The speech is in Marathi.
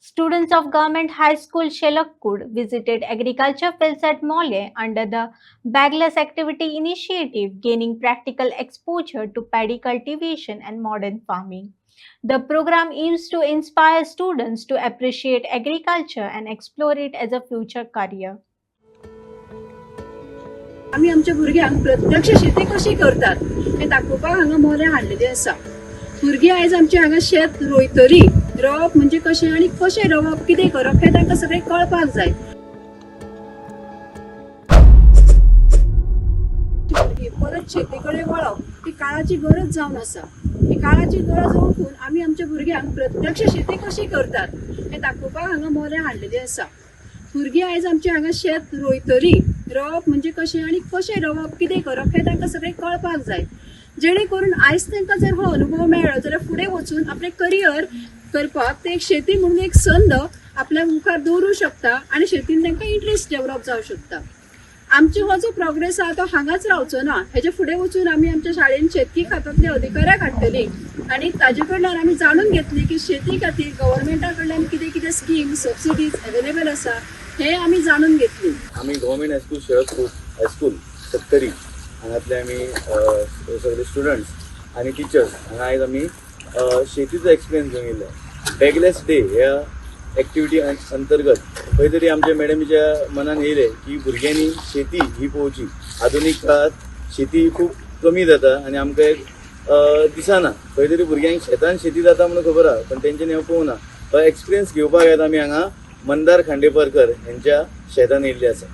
Students of Government High School Shelakkud visited agriculture fields at Mole under the Bagless Activity Initiative, gaining practical exposure to paddy cultivation and modern farming. The program aims to inspire students to appreciate agriculture and explore it as a future career. आम्ही आमच्या भुरग्यांक प्रत्यक्ष शेती कशी करतात हे दाखोवपाक हांगा मोले हाडलेले आसा। भुरगीं आयज आमचे हांगा शेत रोयतली, रोवप म्हणजे कशें आनी कशें रोवप कितें करप हे तांकां सगळें कळपाक जाय। परत शेती कडेन वळप ही काळाची गरज जावन आसा। ही काळाची गरज ओळखून आम्ही आमच्या भुरग्यांक प्रत्यक्ष शेती कशी करतात हे दाखोवपाक हांगा मोले हाडलेले आसा। भुरगीं आयज आमचे हांगा शेत रोयतली, रोवप म्हणजे कशें आनी कशें रोवप कितें करप हे तांकां सगळें कळपाक जाय। जेणे करून आयज तांकां जर हो अनुभव मेळ्ळो जाल्यार फुडें वचून आपलें करियर करपाक ते एक शेती म्हणून एक संद आपल्या मुखार दवरूं शकता आनी शेतीन तांकां इंट्रस्ट डेव्हलप जावं शकता। आमचो हो जो प्रोग्रेस आहा तो हांगाच रावचो ना, हेजे फुडें वचून आमी आमच्या शाळेन शेतकी खात्यांतले अधिकाऱ्याक हाडटली आनी ताजे कडल्यान आमी जाणून घेतली की शेती खातीर गव्हर्मेंटा कडल्यान कितें कितें स्कीम सबसिडीज अवेलेबल आसा हे आमी जाणून घेतली। आम्ही गव्हर्मेंट हायस्कूल शेळकूट हायस्कूल सत्तरी हांगातले आमी सगळे स्टुडंट्स आनी टिचर्स हांगा आयज आमी शेतीचो एक्सपिरियन्स घेवन येयलो। बॅगलेस डे ह्या एक्टिविटी अंतर्गत खंय तरी आमच्या मॅडमीच्या मनान येयलें की भुरग्यांनी शेती ही पळोवची। आधुनीक काळात शेती खूप कमी जाता आनी आमकां एक दिसना, खंय तरी भुरग्यांक शेतान शेती जाता म्हणून खबर आहा पण तेंच्यांनी हांव पळोवना। तो एक्सपिरियन्स घेवपाक आमी हांगा मंदार खांडेपारकर यांच्या शेतान येयल्ले आसा।